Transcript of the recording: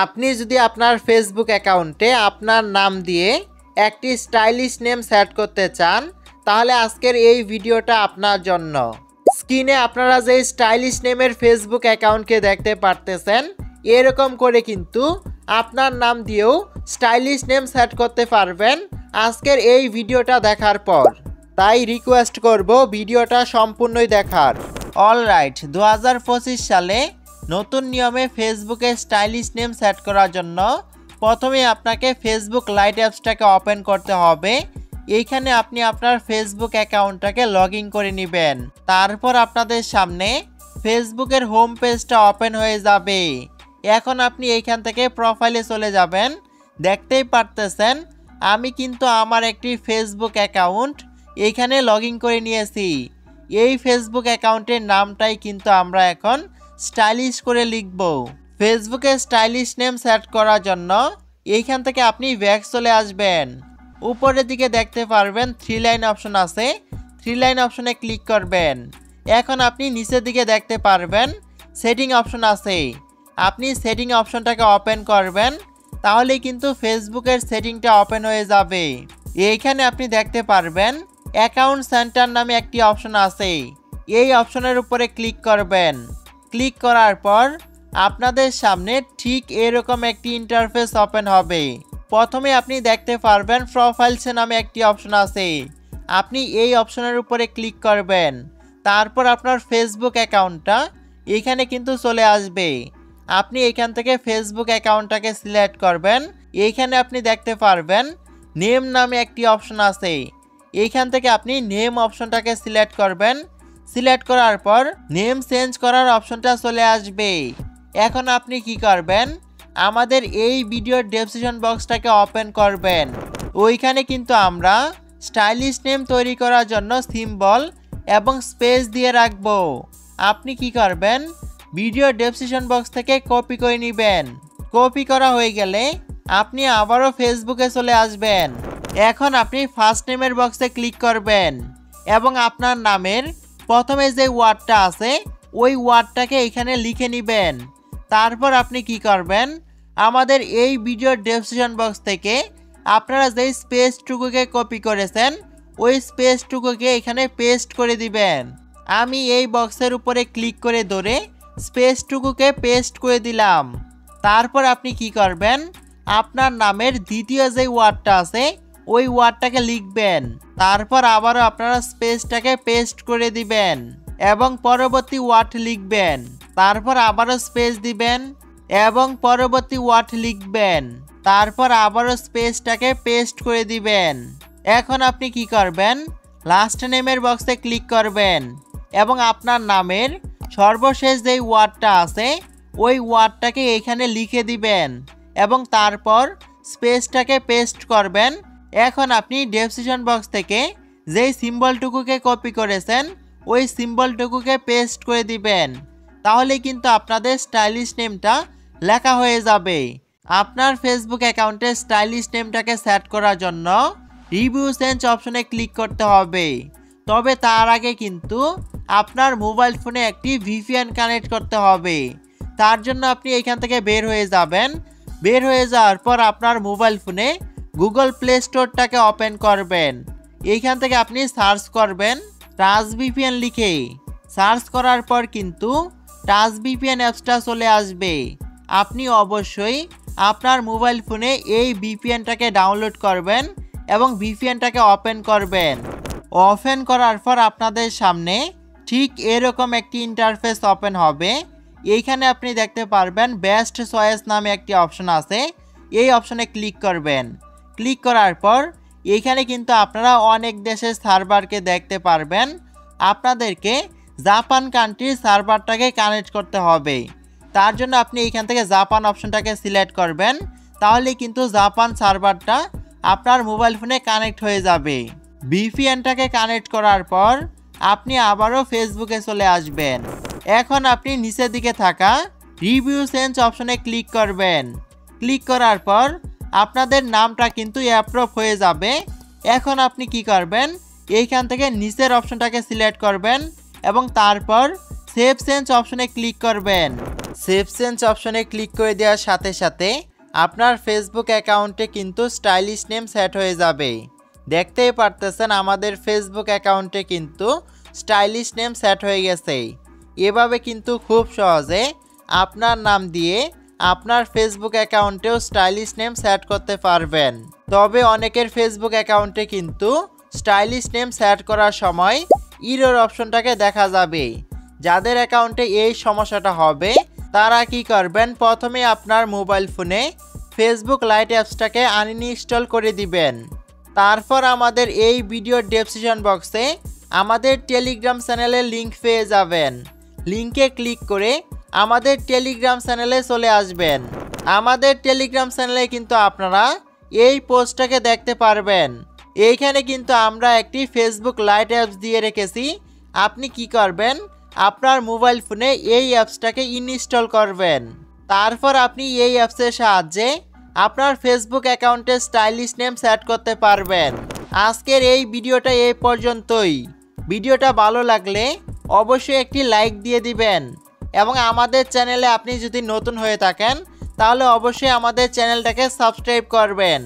আপনি যদি আপনার ফেসবুক অ্যাকাউন্টে আপনার নাম দিয়ে একটি স্টাইলিশ নেম সেট করতে চান তাহলে আজকের এই ভিডিওটা আপনার জন্য। স্ক্রিনে আপনারা যে স্টাইলিশ নেমের ফেসবুক অ্যাকাউন্টকে দেখতে পারতেছেন এরকম করে কিন্তু আপনার নাম দিয়েও স্টাইলিশ নেম সেট করতে পারবেন আজকের এই ভিডিওটা দেখার পর। তাই রিকোয়েস্ট করব ভিডিওটা সম্পূর্ণই দেখার। অলরাইট, 2025 সালে নতুন নিয়মে ফেসবুকে স্টাইলিশ নেম সেট করার জন্য প্রথমে আপনাকে ফেসবুক লাইট অ্যাপসটাকে ওপেন করতে হবে। এইখানে আপনি আপনার ফেসবুক অ্যাকাউন্টটাকে লগ ইন করে নেবেন। তারপর আপনাদের সামনে ফেসবুকের হোম পেজটা ওপেন হয়ে যাবে। এখন আপনি এইখান থেকে প্রোফাইলে চলে যাবেন। দেখতেই পারতেছেন আমি কিন্তু আমার একটি ফেসবুক অ্যাকাউন্ট এইখানে লগ ইন করে নিয়েছি। এই ফেসবুক অ্যাকাউন্টের নামটাই কিন্তু আমরা এখন স্টাইলিশ করে লিখব। ফেসবুকে স্টাইলিশ নেম সেট করার জন্য এইখান থেকে আপনি ব্যাক চলে আসবেন। উপরের দিকে দেখতে পারবেন 3 লাইন অপশন আছে, 3 লাইন অপশনে ক্লিক করবেন। এখন আপনি নিচের দিকে দেখতে পারবেন সেটিং অপশন আছে, আপনি সেটিং অপশনটাকে ওপেন করবেন। তাহলেই কিন্তু ফেসবুকের সেটিংটা ওপেন হয়ে যাবে। এইখানে আপনি দেখতে পারবেন অ্যাকাউন্ট সেন্টার নামে একটি অপশন আছে, এই অপশনের উপরে ক্লিক করবেন। ক্লিক করার পর আপনাদের সামনে ঠিক এরকম একটি ইন্টারফেস ওপেন হবে। প্রথমে আপনি দেখতে পারবেন প্রোফাইলস নামে একটি অপশন আছে, আপনি এই অপশনের উপরে ক্লিক করবেন। তারপর আপনার ফেসবুক অ্যাকাউন্টটা এখানে কিন্তু চলে আসবে। আপনি এখান থেকে ফেসবুক অ্যাকাউন্টটাকে সিলেক্ট করবেন। এইখানে আপনি দেখতে পারবেন নেম নামে একটি অপশন আছে, এইখান থেকে আপনি নেম অপশনটাকে সিলেক্ট করবেন। সিলেক্ট করার পর নেম চেঞ্জ করার অপশনটা চলে আসবে। এখন আপনি কি করবেন, আমাদের এই ভিডিওর ডেসক্রিপশন বক্সটাকে ওপেন করবেন। ওইখানে কিন্তু আমরা স্টাইলিশ নেম তৈরি করার জন্য সিম্বল এবং স্পেস দিয়ে রাখবো। আপনি কি করবেন, ভিডিওর ডেসক্রিপশন বক্স থেকে কপি করে নেবেন। কপি করা হয়ে গেলে আপনি আবারও ফেসবুকে চলে আসবেন। এখন আপনি ফার্স্ট নেমের বক্সে ক্লিক করবেন এবং আপনার নামের প্রথমে যে ওয়ার্ডটা আছে ওই ওয়ার্ডটাকে এখানে লিখে নেবেন। তারপর আপনি কি করবেন, আমাদের এই ভিডিওর ডেসক্রিপশন বক্স থেকে আপনারা যেই স্পেসটুকুকে কপি করেছেন ওই স্পেসটুকুকে এখানে পেস্ট করে দিবেন। আমি এই বক্সের উপরে ক্লিক করে ধরে স্পেসটুকুকে পেস্ট করে দিলাম। তারপর আপনি কি করবেন, আপনার নামের দ্বিতীয় যে ওয়ার্ডটা আছে ওই ওয়ার্ডটাকে লিখবেন। তারপর আবারও আপনারা স্পেসটাকে পেস্ট করে দিবেন এবং পরবর্তী ওয়ার্ড লিখবেন। তারপর আবারও স্পেস দিবেন এবং পরবর্তী ওয়ার্ড লিখবেন। তারপর আবারও স্পেসটাকে পেস্ট করে দিবেন। এখন আপনি কি করবেন, লাস্ট নেমের বক্সে ক্লিক করবেন এবং আপনার নামের সর্বশেষ যেই ওয়ার্ডটা আছে ওই ওয়ার্ডটাকে এখানে লিখে দিবেন এবং তারপর স্পেসটাকে পেস্ট করবেন। এখন আপনি ডেসক্রিপশন বক্স থেকে যেই সিম্বলটুকুকে কপি করেছেন ওই সিম্বলটুকুকে পেস্ট করে দিবেন। তাহলে কিন্তু আপনাদের স্টাইলিশ নেমটা লেখা হয়ে যাবে। আপনার ফেসবুক অ্যাকাউন্টে স্টাইলিশ নেমটাকে সেট করার জন্য রিভিউ চেঞ্জ অপশনে ক্লিক করতে হবে। তবে তার আগে কিন্তু আপনার মোবাইল ফোনে একটি ভিপিএন কানেক্ট করতে হবে। তার জন্য আপনি এখান থেকে বের হয়ে যাবেন। বের হয়ে যাওয়ার পর আপনার মোবাইল ফোনে গুগল প্লে স্টোরটাকে ওপেন করবেন। এইখান থেকে আপনি সার্চ করবেন টাচ ভিপিএন লিখে। সার্চ করার পর কিন্তু টাচ ভিপিএন অ্যাপসটা চলে আসবে। আপনি অবশ্যই আপনার মোবাইল ফোনে এই ভিপিএনটাকে ডাউনলোড করবেন এবং ভিপিএনটাকে ওপেন করবেন। ওপেন করার পর আপনাদের সামনে ঠিক এরকম একটি ইন্টারফেস ওপেন হবে। এইখানে আপনি দেখতে পারবেন বেস্ট চয়েস নামে একটি অপশন আছে, এই অপশনে ক্লিক করবেন। ক্লিক করার পর এইখানে কিন্তু আপনারা অনেক দেশের সার্ভারকে দেখতে পারবেন। আপনাদেরকে জাপান কান্ট্রির সার্ভারটাকে কানেক্ট করতে হবে। তার জন্য আপনি এইখান থেকে জাপান অপশনটাকে সিলেক্ট করবেন। তাহলে কিন্তু জাপান সার্ভারটা আপনার মোবাইল ফোনে কানেক্ট হয়ে যাবে। ভিপিএনটাকে কানেক্ট করার পর আপনি আবারও ফেসবুকে চলে আসবেন। এখন আপনি নিচের দিকে থাকা রিভিউ চেঞ্জ অপশনে ক্লিক করবেন। ক্লিক করার পর আপনাদের নামটা কিন্তু অ্যাপ্রুভ হয়ে যাবে। এখন আপনি কি করবেন, এইখান থেকে নিচের অপশনটাকে সিলেক্ট করবেন এবং তারপর সেভ চেঞ্জ অপশনে ক্লিক করবেন। সেভ চেঞ্জ অপশনে ক্লিক করে দেওয়ার সাথে সাথে আপনার ফেসবুক অ্যাকাউন্টে কিন্তু স্টাইলিশ নেম সেট হয়ে যাবে। দেখতেই পারতেছেন আমাদের ফেসবুক অ্যাকাউন্টে কিন্তু স্টাইলিশ নেম সেট হয়ে গেছে। এভাবে কিন্তু খুব সহজে আপনার নাম দিয়ে আপনার ফেসবুক অ্যাকাউন্টেও স্টাইলিশ নেম সেট করতে পারবেন। তবে অনেকের ফেসবুক অ্যাকাউন্টে কিন্তু স্টাইলিশ নেম সেট করার সময় ইরর অপশনটাকে দেখা যাবে। যাদের অ্যাকাউন্টে এই সমস্যাটা হবে তারা কি করবেন, প্রথমে আপনার মোবাইল ফোনে ফেসবুক লাইট অ্যাপসটাকে আনইনস্টল করে দিবেন। তারপর আমাদের এই ভিডিওর ডেসক্রিপশন বক্সে আমাদের টেলিগ্রাম চ্যানেলের লিংক পেয়ে যাবেন। লিংকে ক্লিক করে আমাদের টেলিগ্রাম চ্যানেলে চলে আসবেন। আমাদের টেলিগ্রাম চ্যানেলে কিন্তু আপনারা এই পোস্টটাকে দেখতে পারবেন। এইখানে কিন্তু আমরা একটি ফেসবুক লাইট অ্যাপস দিয়ে রেখেছি। আপনি কি করবেন, আপনার মোবাইল ফোনে এই অ্যাপসটাকে ইনস্টল করবেন। তারপর আপনি এই অ্যাপসের সাহায্যে আপনার ফেসবুক অ্যাকাউন্টে স্টাইলিশ নেম সেট করতে পারবেন। আজকের এই ভিডিওটা এই পর্যন্তই। ভিডিওটা ভালো লাগলে অবশ্যই একটি লাইক দিয়ে দিবেন এবং আমাদের চ্যানেলে আপনি যদি নতুন হয়ে থাকেন তাহলে অবশ্যই আমাদের চ্যানেলটাকে সাবস্ক্রাইব করবেন।